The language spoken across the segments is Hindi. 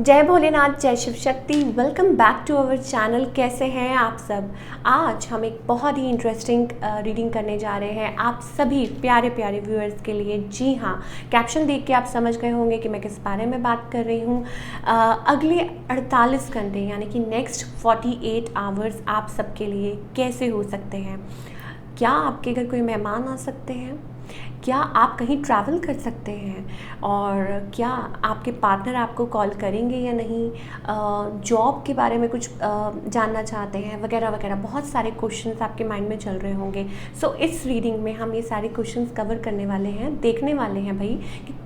जय भोलेनाथ, जय Shiv Shakti. Welcome back to our channel. कैसे हैं आप सब। आज हम एक बहुत ही इंटरेस्टिंग रीडिंग करने जा रहे हैं आप सभी प्यारे प्यारे व्यूअर्स के लिए। जी हाँ, कैप्शन देख के आप समझ गए होंगे कि मैं किस बारे में बात कर रही हूँ। अगले 48 घंटे यानी कि नेक्स्ट 48 आवर्स आप सबके लिए कैसे हो सकते हैं। क्या आपके घर कोई मेहमान आ सकते हैं? क्या आप कहीं ट्रैवल कर सकते हैं? और क्या आपके पार्टनर आपको कॉल करेंगे या नहीं? जॉब के बारे में कुछ जानना चाहते हैं वगैरह वगैरह। बहुत सारे क्वेश्चंस आपके माइंड में चल रहे होंगे। सो इस रीडिंग में हम ये सारे क्वेश्चंस कवर करने वाले हैं, देखने वाले हैं भाई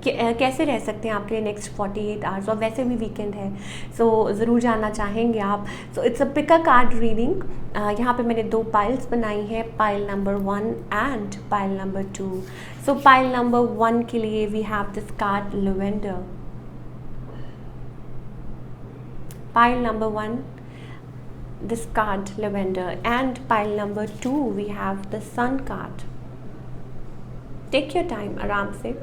कि कैसे रह सकते हैं आपके लिए नेक्स्ट 48 आवर्स। और वैसे भी वीकेंड है, सो ज़रूर जानना चाहेंगे आप। So it's a pick a card reading. यहाँ पे मैंने 2 पाइल्स बनाई हैं, pile number 1 and pile number 2। So pile number 1 के लिए we have this card lavender. Pile number 1 this card lavender, and pile number 2 we have the sun card. Take your time आराम से।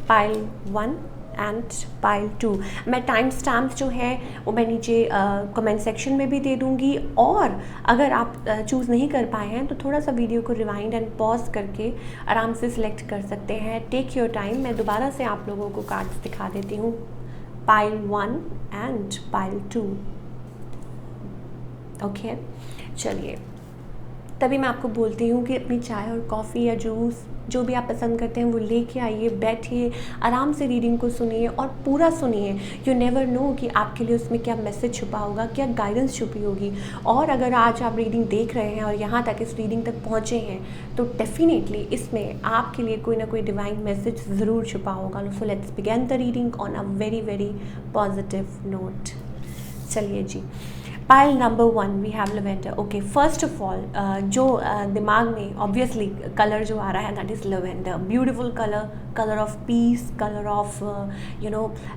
pile 1 and pile 2। मैं टाइम स्टैम्प जो है वो मैं नीचे कमेंट सेक्शन में भी दे दूँगी। और अगर आप चूज़ नहीं कर पाए हैं तो थोड़ा सा वीडियो को रिवाइंड एंड पॉज करके आराम से सिलेक्ट कर सकते हैं। Take your time. मैं दोबारा से आप लोगों को कार्ड्स दिखा देती हूँ। Pile 1 and pile 2। ओके, चलिए तभी मैं आपको बोलती हूँ कि अपनी चाय और कॉफ़ी या जूस जो भी आप पसंद करते हैं वो लेके आइए, बैठिए, आराम से रीडिंग को सुनिए और पूरा सुनिए। यू नेवर नो कि आपके लिए उसमें क्या मैसेज छुपा होगा, क्या गाइडेंस छुपी होगी। और अगर आज आप रीडिंग देख रहे हैं और यहाँ तक इस रीडिंग तक पहुँचे हैं तो डेफिनेटली इसमें आपके लिए कोई ना कोई डिवाइन मैसेज ज़रूर छुपा होगा। So let's begin the reading on a very very positive note. चलिए जी, pile number 1 we have lavender. Okay, first of all जो दिमाग में ऑब्वियसली कलर जो आ रहा है that is lavender. Beautiful colour, colour of peace, colour of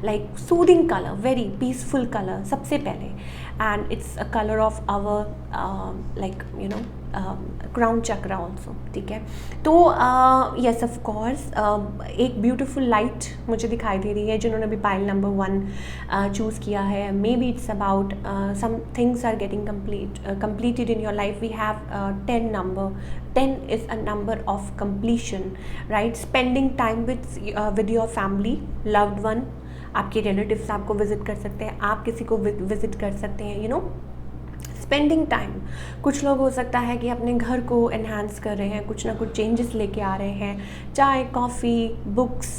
like soothing colour, very peaceful colour सबसे पहले। And it's a colour of our like crown chakra also. ठीक है, तो यस ऑफ कोर्स एक ब्यूटीफुल लाइट मुझे दिखाई दे रही है जिन्होंने भी पाइल नंबर 1 चूज़ किया है। Maybe it's about some things are getting completed in your life. We have 10 number. 10 is a number of completion, right? Spending time with your family, loved one. आपके रिलेटिव्स आपको विजिट कर सकते हैं, आप किसी को विजिट कर सकते हैं। Spending time. कुछ लोग हो सकता है कि अपने घर को एनहांस कर रहे हैं, कुछ ना कुछ चेंजेस लेके आ रहे हैं। चाय, कॉफ़ी, बुक्स,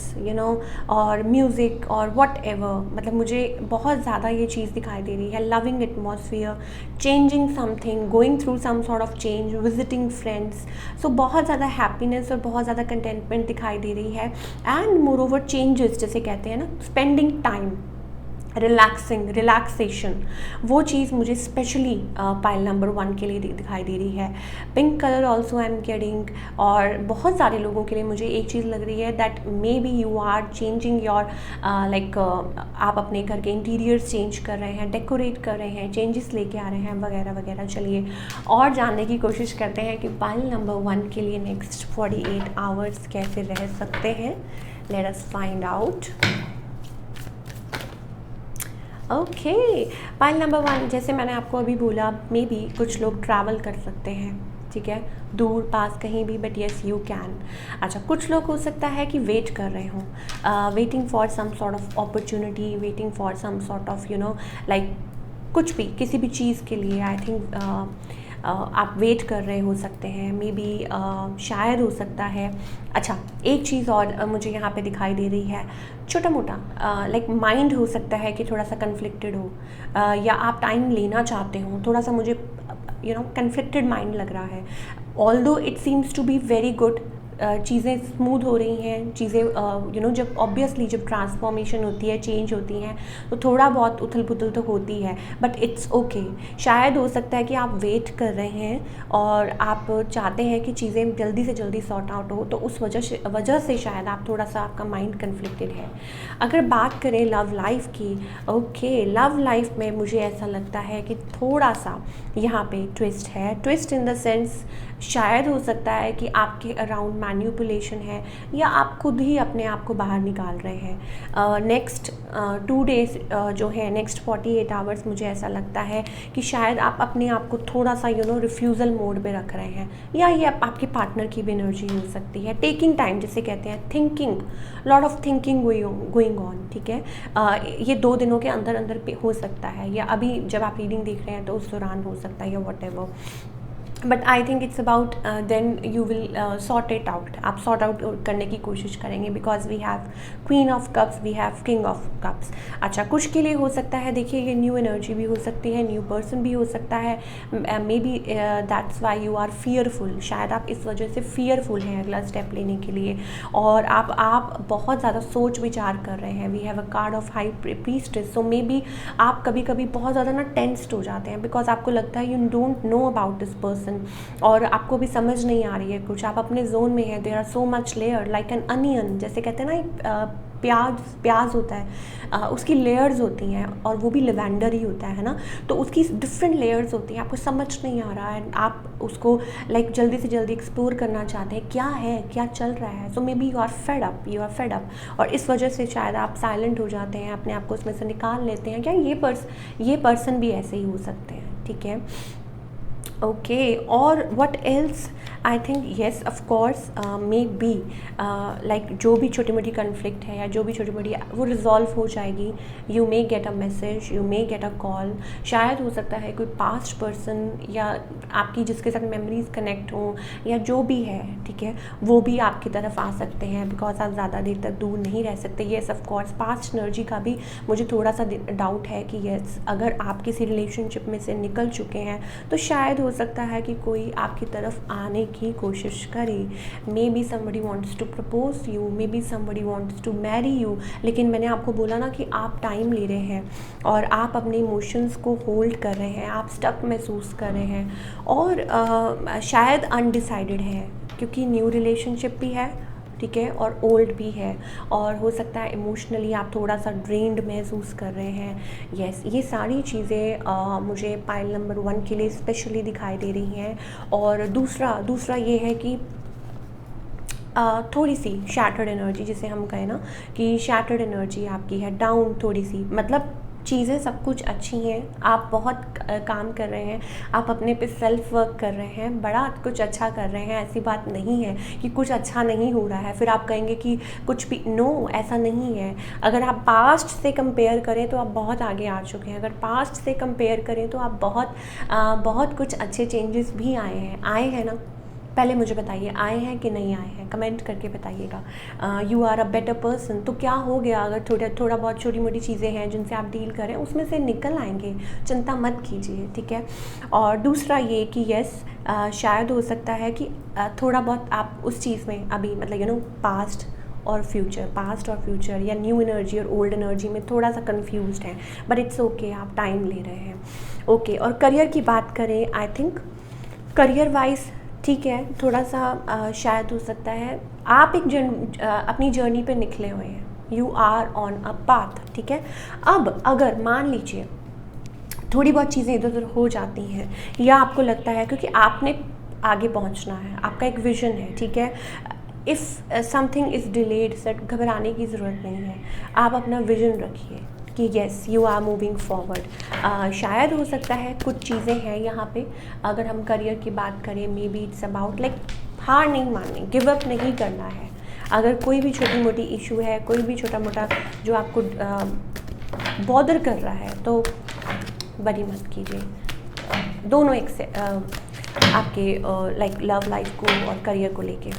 और म्यूज़िक और वट एवर। मतलब मुझे बहुत ज़्यादा ये चीज़ दिखाई दे रही है। Loving atmosphere, changing something, going through some sort of change, visiting friends. So बहुत ज़्यादा हैप्पीनेस और बहुत ज़्यादा कंटेंटमेंट दिखाई दे रही है। एंड मोर ओवर चेंजेस जैसे कहते हैं ना, स्पेंडिंग टाइम, रिलैक्सेशन, वो चीज़ मुझे स्पेशली पाइल नंबर 1 के लिए दिखाई दे रही है। Pink colour also I am getting. और बहुत सारे लोगों के लिए मुझे एक चीज़ लग रही है that maybe you are changing your like आप अपने घर के इंटीरियर्स चेंज कर रहे हैं, डेकोरेट कर रहे हैं, चेंजेस लेके आ रहे हैं वगैरह वगैरह। चलिए और जानने की कोशिश करते हैं कि पाइल नंबर 1 के लिए नेक्स्ट 48 आवर्स कैसे रह सकते हैं। Let us find out. Okay, pile number 1, जैसे मैंने आपको अभी बोला, मे बी कुछ लोग ट्रैवल कर सकते हैं। ठीक है, दूर पास कहीं भी, बट येस यू कैन। अच्छा, कुछ लोग हो सकता है कि वेट कर रहे हों, waiting for some sort of opportunity, waiting for some sort of like कुछ भी, किसी भी चीज़ के लिए। आई थिंक आप वेट कर रहे हो सकते हैं, मे बी शायद हो सकता है। अच्छा, एक चीज़ और मुझे यहाँ पे दिखाई दे रही है, छोटा मोटा लाइक माइंड हो सकता है कि थोड़ा सा कन्फ्लिक्टेड हो, या आप टाइम लेना चाहते हो। थोड़ा सा मुझे कन्फ्लिक्टेड माइंड लग रहा है। Although it seems to be very good, चीज़ें स्मूथ हो रही हैं, चीज़ें जब ऑब्वियसली जब ट्रांसफॉर्मेशन होती है, चेंज होती हैं, तो थोड़ा बहुत उथल पुथल तो होती है, बट इट्स ओके। शायद हो सकता है कि आप वेट कर रहे हैं और आप चाहते हैं कि चीज़ें जल्दी से जल्दी सॉर्ट आउट हो, तो उस वजह से शायद आप थोड़ा सा, आपका माइंड कन्फ्लिक्टेड है। अगर बात करें लव लाइफ की, ओके, लव लाइफ में मुझे ऐसा लगता है कि थोड़ा सा यहाँ पे ट्विस्ट है। ट्विस्ट इन द सेंस, शायद हो सकता है कि आपके अराउंड मैनिपुलेशन है, या आप खुद ही अपने आप को बाहर निकाल रहे हैं। नेक्स्ट 2 डेज़ जो है, नेक्स्ट 48 आवर्स, मुझे ऐसा लगता है कि शायद आप अपने आप को थोड़ा सा रिफ्यूज़ल मोड पे रख रहे हैं, या ये आपके पार्टनर की भी एनर्जी हो सकती है। टेकिंग टाइम जिसे कहते हैं, thinking, lot of thinking going on, ठीक है। ये 2 दिनों के अंदर अंदर पे हो सकता है, या अभी जब आप रीडिंग देख रहे हैं तो उस दौरान हो सकता है, या whatever. But I think it's about then you will sort it out, आप सॉर्ट आउट करने की कोशिश करेंगे, because we have queen of cups, we have king of cups. अच्छा, कुछ के लिए हो सकता है, देखिए ये न्यू एनर्जी भी हो सकती है, न्यू पर्सन भी हो सकता है, maybe that's why you are fearful, शायद आप इस वजह से फियरफुल हैं अगला स्टेप लेने के लिए, और आप बहुत ज़्यादा सोच विचार कर रहे हैं। We have a card of high priestess, so maybe आप कभी कभी बहुत ज़्यादा टेंस्ड हो जाते हैं, बिकॉज आपको लगता है you don't know about this person, और आपको भी समझ नहीं आ रही है कुछ, आप अपने जोन में हैं। There are so much layer, like an onion, जैसे कहते हैं ना प्याज होता है, उसकी लेयर्स होती हैं, और वो भी लेवेंडर ही होता है ना, तो उसकी डिफरेंट लेयर्स होती हैं, आपको समझ नहीं आ रहा है, आप उसको लाइक जल्दी से जल्दी एक्सप्लोर करना चाहते हैं, क्या है, क्या चल रहा है। So maybe you are fed up, और इस वजह से शायद आप साइलेंट हो जाते हैं, अपने आप को उसमें से निकाल लेते हैं। क्या ये पर्सन भी ऐसे ही हो सकते हैं, ठीक है। ओके, और what else, I think yes of course, may be like जो भी छोटी मोटी कन्फ्लिक्ट है, या जो भी छोटी मोटी, वो रिजॉल्व हो जाएगी। You may get a message, you may get a call, शायद हो सकता है कोई पास्ट पर्सन या आपकी जिसके साथ मेमोरीज कनेक्ट हों, या जो भी है, ठीक है, वो भी आपकी तरफ आ सकते हैं, बिकॉज आप ज़्यादा देर तक दूर नहीं रह सकते। Yes of course, past energy का भी मुझे थोड़ा सा डाउट है कि येस, अगर आप किसी रिलेशनशिप में से निकल चुके हैं तो शायद हो सकता है कि कोई आपकी तरफ आने की कोशिश करे। Maybe somebody wants to propose you, maybe somebody wants to marry you, लेकिन मैंने आपको बोला ना कि आप टाइम ले रहे हैं, और आप अपने इमोशंस को होल्ड कर रहे हैं, आप स्टक महसूस कर रहे हैं, और शायद अनडिसाइडेड है, क्योंकि न्यू रिलेशनशिप भी है, ठीक है, और ओल्ड भी है, और हो सकता है इमोशनली आप थोड़ा सा ड्रेन्ड महसूस कर रहे हैं। येस, ये सारी चीज़ें मुझे पाइल नंबर 1 के लिए स्पेशली दिखाई दे रही हैं। और दूसरा ये है कि थोड़ी सी शैटर्ड एनर्जी, जिसे हम कहें ना कि शैटर्ड एनर्जी आपकी है, डाउन थोड़ी सी, मतलब चीज़ें सब कुछ अच्छी हैं, आप बहुत काम कर रहे हैं, आप अपने पे सेल्फ वर्क कर रहे हैं, बड़ा कुछ अच्छा कर रहे हैं, ऐसी बात नहीं है कि कुछ अच्छा नहीं हो रहा है फिर आप कहेंगे कि कुछ भी, नो, ऐसा नहीं है। अगर आप पास्ट से कंपेयर करें तो आप बहुत आगे आ चुके हैं, अगर पास्ट से कंपेयर करें तो आप बहुत कुछ अच्छे चेंजेस भी आए हैं ना। पहले मुझे बताइए, आए हैं कि नहीं आए हैं, कमेंट करके बताइएगा। You are a better person, तो क्या हो गया अगर थोड़ा बहुत छोटी मोटी चीज़ें हैं जिनसे आप डील करें, उसमें से निकल आएंगे, चिंता मत कीजिए, ठीक है। और दूसरा ये कि यस, शायद हो सकता है कि थोड़ा बहुत आप उस चीज़ में अभी, मतलब पास्ट और फ्यूचर या न्यू एनर्जी और ओल्ड एनर्जी में थोड़ा सा कंफ्यूज्ड हैं, बट इट्स ओके, आप टाइम ले रहे हैं। ओके, और करियर की बात करें, आई थिंक करियर वाइज ठीक है, थोड़ा सा शायद हो सकता है आप एक अपनी जर्नी पे निकले हुए हैं, you are on a path, ठीक है। अब अगर मान लीजिए थोड़ी बहुत चीज़ें इधर उधर हो जाती हैं, या आपको लगता है क्योंकि आपने आगे पहुंचना है, आपका एक विजन है, ठीक है, if something is delayed, set, घबराने की ज़रूरत नहीं है, आप अपना विजन रखिए कि yes, you are moving forward. शायद हो सकता है कुछ चीज़ें हैं यहाँ पे, अगर हम करियर की बात करें, may be it's about like हार नहीं माननी, गिव अप नहीं करना है। अगर कोई भी छोटी मोटी इशू है, कोई भी छोटा मोटा जो आपको बॉदर कर रहा है, तो बड़ी मत कीजिए। दोनों एक से आपके लाइक लव लाइफ को और करियर को लेके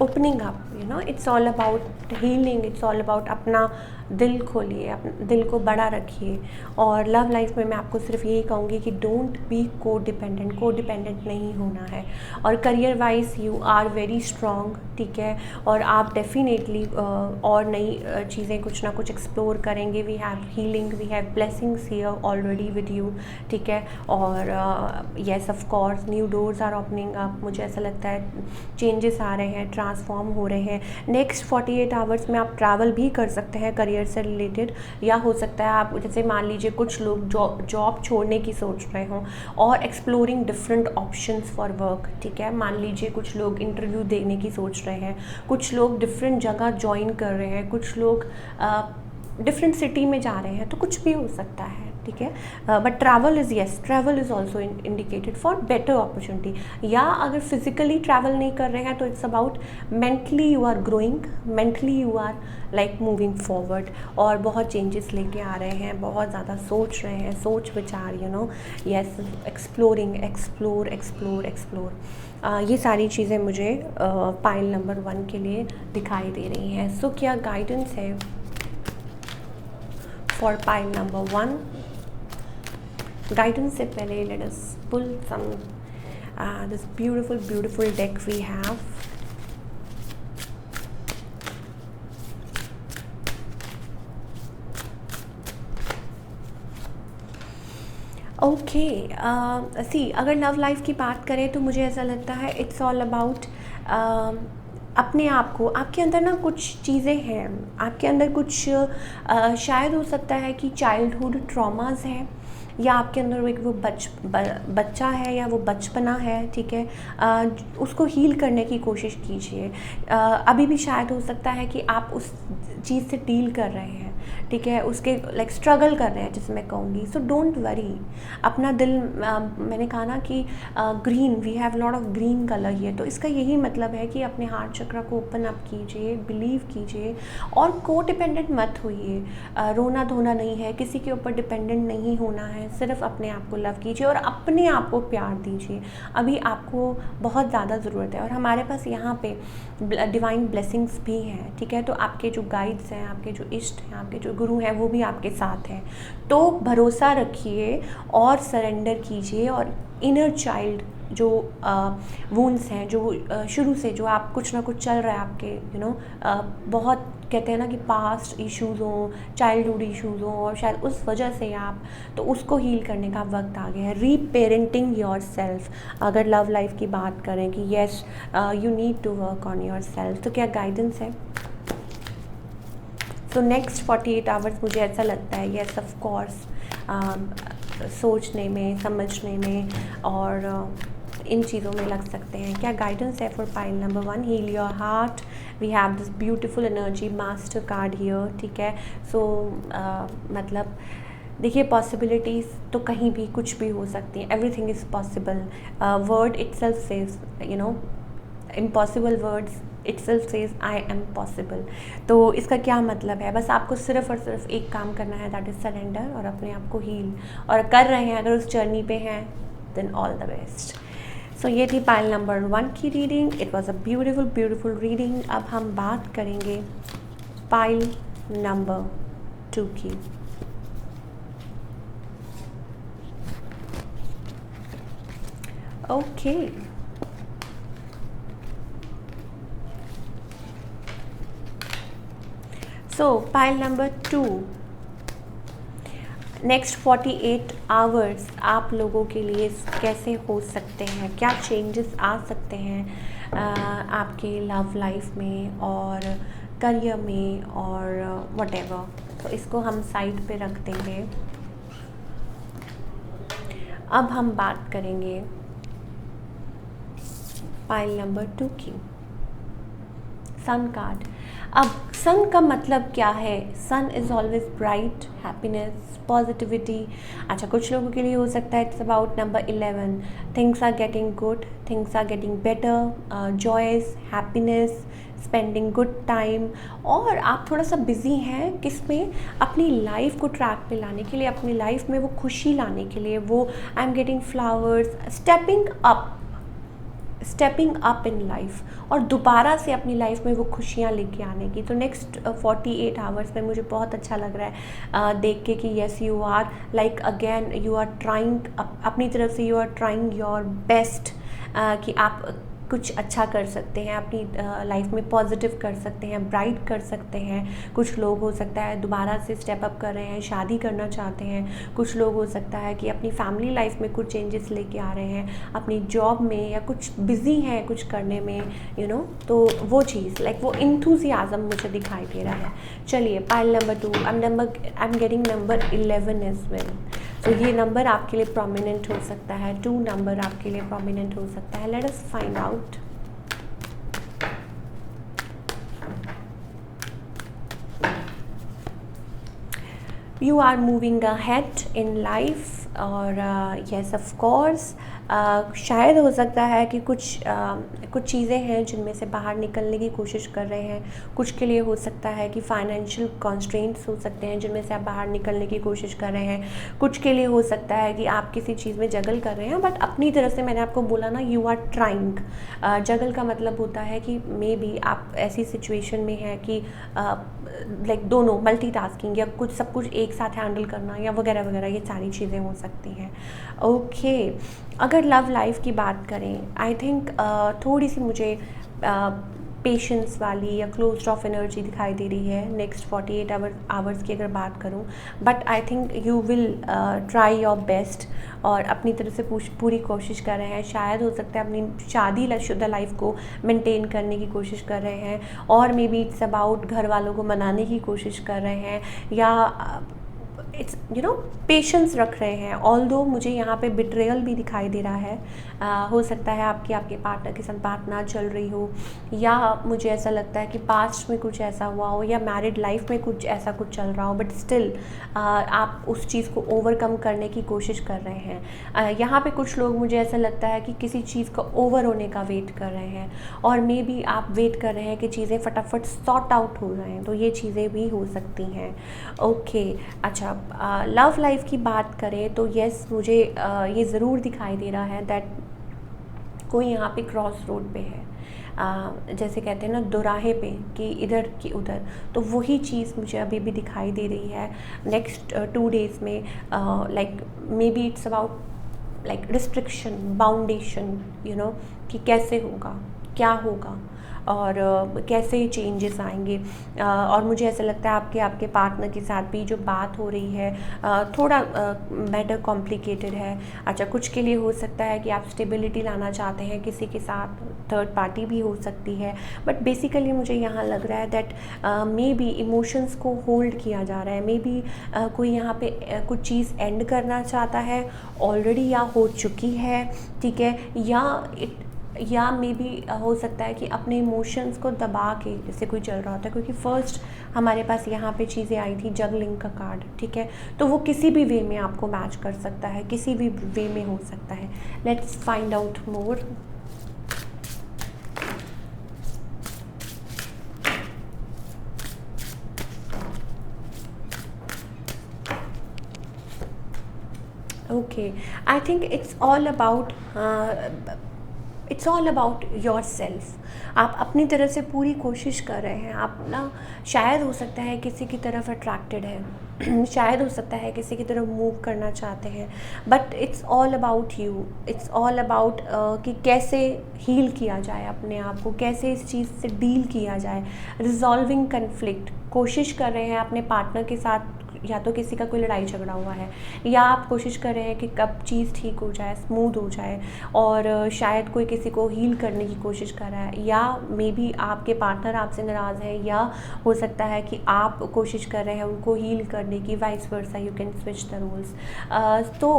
opening up, it's all about healing, it's all about अपना दिल खोलिए, अपने दिल को बड़ा रखिए। और लव लाइफ में मैं आपको सिर्फ यही कहूँगी कि डोंट बी को डिपेंडेंट नहीं होना है। और career wise you are very strong, ठीक है, और आप डेफिनेटली और नई चीज़ें कुछ ना कुछ एक्सप्लोर करेंगे। We have healing, we have blessings here already with you, ठीक है। और yes of course new doors are opening up, मुझे ऐसा लगता है चेंजेस आ रहे हैं, ट्रांसफॉर्म हो रहे हैं। नेक्स्ट 48 आवर्स में आप ट्रैवल भी कर सकते हैं करियर से रिलेटेड, या हो सकता है आप जैसे मान लीजिए कुछ लोग जॉब छोड़ने की सोच रहे हों और exploring different options for work, ठीक है। मान लीजिए कुछ लोग इंटरव्यू देने की सोच रहे हैं, कुछ लोग डिफरेंट जगह ज्वाइन कर रहे हैं, कुछ लोग डिफरेंट सिटी में जा रहे हैं, तो कुछ भी हो सकता है, ठीक है। But travel is yes, travel is also indicated for better opportunity. या अगर फिजिकली ट्रैवल नहीं कर रहे हैं तो it's about mentally you are growing, mentally you are like moving forward, और बहुत चेंजेस लेके आ रहे हैं, बहुत ज़्यादा सोच रहे हैं, सोच विचार, you know, yes, exploring, explore explore explore, ये सारी चीज़ें मुझे पाइल नंबर 1 के लिए दिखाई दे रही हैं। सो क्या गाइडेंस है फॉर पाइल नंबर 1? गाइडेंस से पहले let us pull some this beautiful deck we have. Okay, see अगर लव लाइफ की बात करें तो मुझे ऐसा लगता है इट्स ऑल अबाउट अपने आप को, आपके अंदर ना कुछ चीज़ें हैं, आपके अंदर कुछ शायद हो सकता है कि चाइल्डहुड ट्रॉमास है, या आपके अंदर एक वो बच्चा है या वो बचपना है, ठीक है। उसको हील करने की कोशिश कीजिए। अभी भी शायद हो सकता है कि आप उस चीज़ से डील कर रहे हैं, ठीक है, उसके लाइक स्ट्रगल कर रहे हैं जिसे मैं कहूँगी। सो डोंट वरी, अपना दिल, मैंने कहा ना कि green, we have lot of green colour here, तो इसका यही मतलब है कि अपने हार्ट चक्र को ओपन अप कीजिए, बिलीव कीजिए, और को डिपेंडेंट मत होइए। रोना धोना नहीं है, किसी के ऊपर डिपेंडेंट नहीं होना है, सिर्फ अपने आप को लव कीजिए और अपने आप को प्यार दीजिए। अभी आपको बहुत ज़्यादा ज़रूरत है, और हमारे पास यहाँ पे डिवाइन ब्लेसिंग्स भी हैं, ठीक है। तो आपके जो गाइड्स हैं, आपके जो इष्ट हैं, आपके जो गुरु हैं, वो भी आपके साथ हैं। तो भरोसा रखिए और सरेंडर कीजिए, और इनर चाइल्ड जो वूंड्स हैं, जो शुरू से जो आप कुछ ना कुछ चल रहा है आपके, यू नो, बहुत कहते हैं ना कि पास्ट इश्यूज़ हों, चाइल्डहुड इश्यूज़ हों, और शायद उस वजह से आप, तो उसको हील करने का वक्त आ गया है। रीपेरेंटिंग योर सेल्फ, अगर लव लाइफ की बात करें कि yes you need to work on yourself, तो क्या गाइडेंस है? सो नेक्स्ट 48 आवर्स मुझे ऐसा लगता है येस ऑफ कोर्स सोचने में, समझने में और इन चीज़ों में लग सकते हैं। क्या गाइडेंस है for pile number 1? Heal your heart, we have this beautiful energy master card here, ठीक है। सो मतलब देखिए, पॉसिबिलिटीज़ तो कहीं भी कुछ भी हो सकती हैं, everything is possible. Word itself says, you know, impossible words itself says I am possible. तो इसका क्या मतलब है? बस आपको सिर्फ और सिर्फ एक काम करना है, दैट इज़ सरेंडर, और अपने आप को हील, और कर रहे हैं, अगर उस जर्नी पे हैं, देन ऑल द बेस्ट। सो ये थी पाइल नंबर 1 की reading. It was a beautiful reading. अब हम बात करेंगे पाइल नंबर 2 की। ओके, सो पाइल नंबर 2, नेक्स्ट 48 आवर्स आप लोगों के लिए कैसे हो सकते हैं, क्या चेंजेस आ सकते हैं आपके लव लाइफ में और करियर में और व्हाटएवर। तो इसको हम साइड पे रख देंगे। अब हम बात करेंगे पाइल नंबर 2 की, सन कार्ड। अब सन का मतलब क्या है? Sun is always bright, happiness, positivity. अच्छा, कुछ लोगों के लिए हो सकता है it's about number 11, things are getting good, things are getting better, joys, happiness, spending good time. और आप थोड़ा सा बिजी हैं किस में? अपनी लाइफ को ट्रैक पे लाने के लिए, अपनी लाइफ में वो खुशी लाने के लिए, वो आई am getting flowers, stepping up in life, और दोबारा से अपनी लाइफ में वो खुशियाँ लेके आने की। तो नेक्स्ट 48 आवर्स में मुझे बहुत अच्छा लग रहा है देख के कि yes you are like again, you are trying अपनी तरफ से, you are trying your best, कि आप कुछ अच्छा कर सकते हैं, अपनी लाइफ में पॉजिटिव कर सकते हैं, ब्राइट कर सकते हैं। कुछ लोग हो सकता है दोबारा से स्टेप अप कर रहे हैं, शादी करना चाहते हैं। कुछ लोग हो सकता है कि अपनी फैमिली लाइफ में कुछ चेंजेस लेके आ रहे हैं, अपनी जॉब में, या कुछ बिजी हैं कुछ करने में, तो वो चीज़ लाइक वो इंथुजियाज़म मुझे दिखाई दे रहा है। चलिए, pile number 2, I am getting number 11 as well. तो ये नंबर आपके लिए प्रोमिनेंट हो सकता है, 2 नंबर आपके लिए प्रोमिनेंट हो सकता है। Let us find out. You are moving ahead in life, और yes of course, शायद हो सकता है कि कुछ चीज़ें हैं जिनमें से बाहर निकलने की कोशिश कर रहे हैं। कुछ के लिए हो सकता है कि फाइनेंशियल कॉन्स्ट्रेंट्स हो सकते हैं जिनमें से आप बाहर निकलने की कोशिश कर रहे हैं। कुछ के लिए हो सकता है कि आप किसी चीज़ में जगल कर रहे हैं, बट अपनी तरफ से मैंने आपको बोला ना, यू आर ट्राइंग। जगल का मतलब होता है कि मे बी आप ऐसी सिचुएशन में हैं कि लाइक दोनों मल्टीटास्किंग, या सब कुछ एक साथ हैंडल करना, या वगैरह वगैरह, ये सारी चीज़ें हो सकती हैं। ओके, अगर लव लाइफ की बात करें, आई थिंक थोड़ी सी मुझे पेशेंस वाली या क्लोज्ड ऑफ एनर्जी दिखाई दे रही है नेक्स्ट 48 आवर्स की अगर बात करूं। But I think you will try your best, और अपनी तरफ से पूरी कोशिश कर रहे हैं। शायद हो सकता है अपनी शादीशुदा लाइफ को मेंटेन करने की कोशिश कर रहे हैं, और मे बी इट्स अबाउट घर वालों को मनाने की कोशिश कर रहे हैं, या इट्स पेशेंस रख रहे हैं। ऑल्दो मुझे यहाँ पे बिट्रेयल भी दिखाई दे रहा है। हो सकता है आपके पार्टनर के साथ बात ना चल रही हो, या मुझे ऐसा लगता है कि पास्ट में कुछ ऐसा हुआ हो, या मैरिड लाइफ में कुछ ऐसा चल रहा हो, बट स्टिल आप उस चीज़ को ओवरकम करने की कोशिश कर रहे हैं। यहाँ पे कुछ लोग, मुझे ऐसा लगता है कि किसी चीज़ का ओवर होने का वेट कर रहे हैं, और मे बी आप वेट कर रहे हैं कि चीज़ें फटाफट सॉर्ट आउट हो जाएँ, तो ये चीज़ें भी हो सकती हैं। ओके, अच्छा, लव लाइफ की बात करें तो यस, मुझे ये ज़रूर दिखाई दे रहा है दैट कोई यहाँ पे क्रॉस रोड पे है, जैसे कहते हैं ना दोराहे पे, कि इधर की उधर, तो वही चीज़ मुझे अभी भी दिखाई दे रही है नेक्स्ट 2 डेज़ में। Like maybe it's about like restriction, boundation, कि कैसे होगा, क्या होगा, और कैसे चेंजेस आएंगे। और मुझे ऐसा लगता है आपके पार्टनर के साथ भी जो बात हो रही है थोड़ा मैटर कॉम्प्लिकेटेड है। अच्छा, कुछ के लिए हो सकता है कि आप स्टेबिलिटी लाना चाहते हैं किसी के साथ, थर्ड पार्टी भी हो सकती है, बट बेसिकली मुझे यहाँ लग रहा है दैट मे बी इमोशंस को होल्ड किया जा रहा है। मे बी कोई यहाँ पे कुछ चीज़ एंड करना चाहता है ऑलरेडी, या हो चुकी है, ठीक है, या मे बी हो सकता है कि अपने इमोशंस को दबा के जैसे कोई चल रहा होता है, क्योंकि फर्स्ट हमारे पास यहाँ पे चीज़ें आई थी जगलिंग का कार्ड, ठीक है, तो वो किसी भी वे में आपको मैच कर सकता है, किसी भी वे में हो सकता है। Let's find out more. Okay, I think it's all about your self. आप अपनी तरफ से पूरी कोशिश कर रहे हैं। आप ना, शायद हो सकता है किसी की तरफ अट्रैक्टेड है, शायद हो सकता है किसी की तरफ मूव करना चाहते हैं, but it's all about you. It's all about कि कैसे हील किया जाए अपने आप को, कैसे इस चीज़ से डील किया जाए। रिजॉल्विंग कन्फ्लिक्ट कोशिश कर रहे हैं अपने पार्टनर के साथ, या तो किसी का कोई लड़ाई झगड़ा हुआ है, या आप कोशिश कर रहे हैं कि कब चीज़ ठीक हो जाए, स्मूथ हो जाए, और शायद कोई किसी को हील करने की कोशिश कर रहा है, या मे बी आपके पार्टनर आपसे नाराज़ है, या हो सकता है कि आप कोशिश कर रहे हैं उनको हील करने की, vice versa, you can switch the roles. तो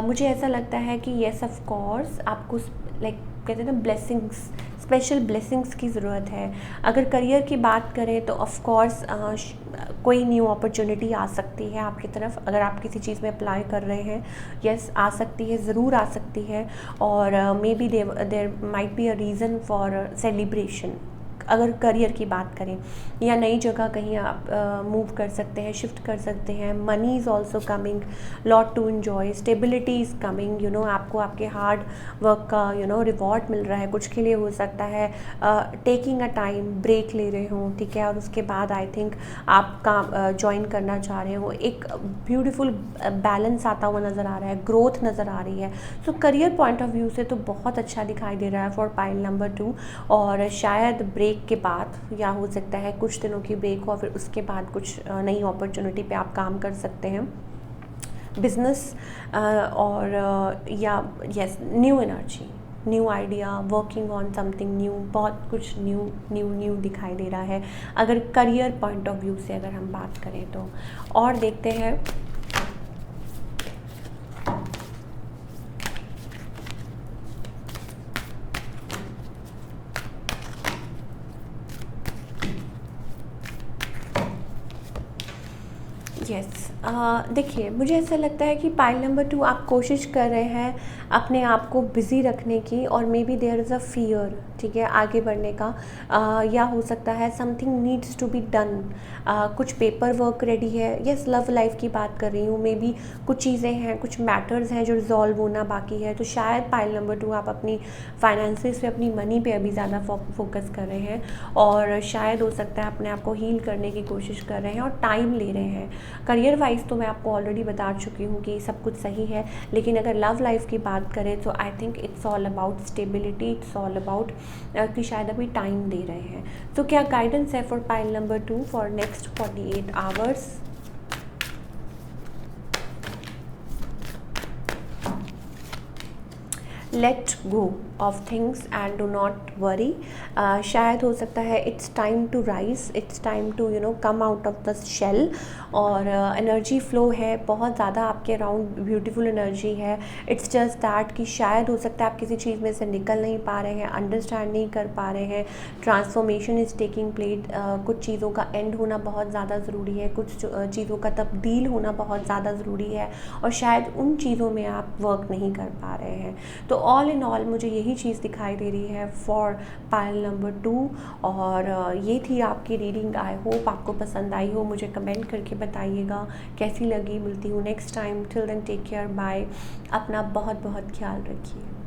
मुझे ऐसा लगता है कि येस ऑफ कोर्स आपको लाइक कहते हैं ना ब्लेसिंग्स, स्पेशल ब्लेसिंग्स की ज़रूरत है। अगर करियर की बात करें तो ऑफ कोर्स कोई न्यू अपॉर्चुनिटी आ सकती है आपकी तरफ, अगर आप किसी चीज़ में अप्लाई कर रहे हैं, यस आ सकती है, ज़रूर आ सकती है, और maybe there might be a reason for celebration अगर करियर की बात करें, या नई जगह कहीं आप मूव कर सकते हैं, शिफ्ट कर सकते हैं। Money is also coming, lot to enjoy, stability is coming, आपको आपके हार्ड वर्क का रिवॉर्ड मिल रहा है। कुछ के लिए हो सकता है टेकिंग अ टाइम ब्रेक ले रहे हों, ठीक है, और उसके बाद आई थिंक आप काम ज्वाइन करना चाह रहे हो। एक ब्यूटीफुल बैलेंस आता हुआ नज़र आ रहा है, ग्रोथ नज़र आ रही है। सो करियर पॉइंट ऑफ व्यू से तो बहुत अच्छा दिखाई दे रहा है फॉर पाइल नंबर 2। और शायद ब्रेक के बाद, या हो सकता है कुछ दिनों की ब्रेक हो, फिर उसके बाद कुछ नई अपॉर्चुनिटी पे आप काम कर सकते हैं, बिजनेस और या yes new energy, new idea, working on something new, बहुत कुछ न्यू न्यू न्यू दिखाई दे रहा है अगर करियर पॉइंट ऑफ व्यू से अगर हम बात करें तो। और देखते हैं यस। देखिए, मुझे ऐसा लगता है कि पाइल नंबर 2 आप कोशिश कर रहे हैं अपने आप को बिज़ी रखने की, और maybe there is a fear, ठीक है, आगे बढ़ने का। या हो सकता है something needs to be done, कुछ पेपर वर्क रेडी है। यस, लव लाइफ की बात कर रही हूँ, मे बी कुछ चीज़ें हैं, कुछ मैटर्स हैं जो रिजॉल्व होना बाकी है। तो शायद पाइल नंबर 2 आप अपनी फाइनेंसिस पे, अपनी मनी पे अभी ज़्यादा फोकस कर रहे हैं, और शायद हो सकता है अपने आप को हील करने की कोशिश कर रहे हैं और टाइम ले रहे हैं। करियर वाइज तो मैं आपको ऑलरेडी बता चुकी हूँ कि सब कुछ सही है, लेकिन अगर लव लाइफ की बात करें तो आई think it's all about stability, it's all about कि शायद अभी टाइम दे रहे हैं। तो क्या गाइडेंस है for pile number 2 for next 48 hours? Let go of things and do not worry. शायद हो सकता है it's time to rise, it's time to come out of the shell. और एनर्जी फ्लो है बहुत ज़्यादा आपके अराउंड, ब्यूटीफुल एनर्जी है। इट्स जस्ट दैट कि शायद हो सकता है आप किसी चीज़ में से निकल नहीं पा रहे हैं, अंडरस्टैंड नहीं कर पा रहे हैं। ट्रांसफॉर्मेशन इज़ टेकिंग प्लेस, कुछ चीज़ों का एंड होना बहुत ज़्यादा ज़रूरी है, कुछ चीज़ों का तब्दील होना बहुत ज़्यादा ज़रूरी है, और शायद उन चीज़ों में आप वर्क नहीं कर पा रहे हैं। तो ऑल इन ऑल मुझे यही चीज़ दिखाई दे रही है फॉर पाइल नंबर 2। और ये थी आपकी रीडिंग। आई होप आपको पसंद आई हो। मुझे कमेंट करके बताइएगा कैसी लगी। मिलती हूँ next time. Till then take care, bye. अपना बहुत बहुत ख्याल रखिए।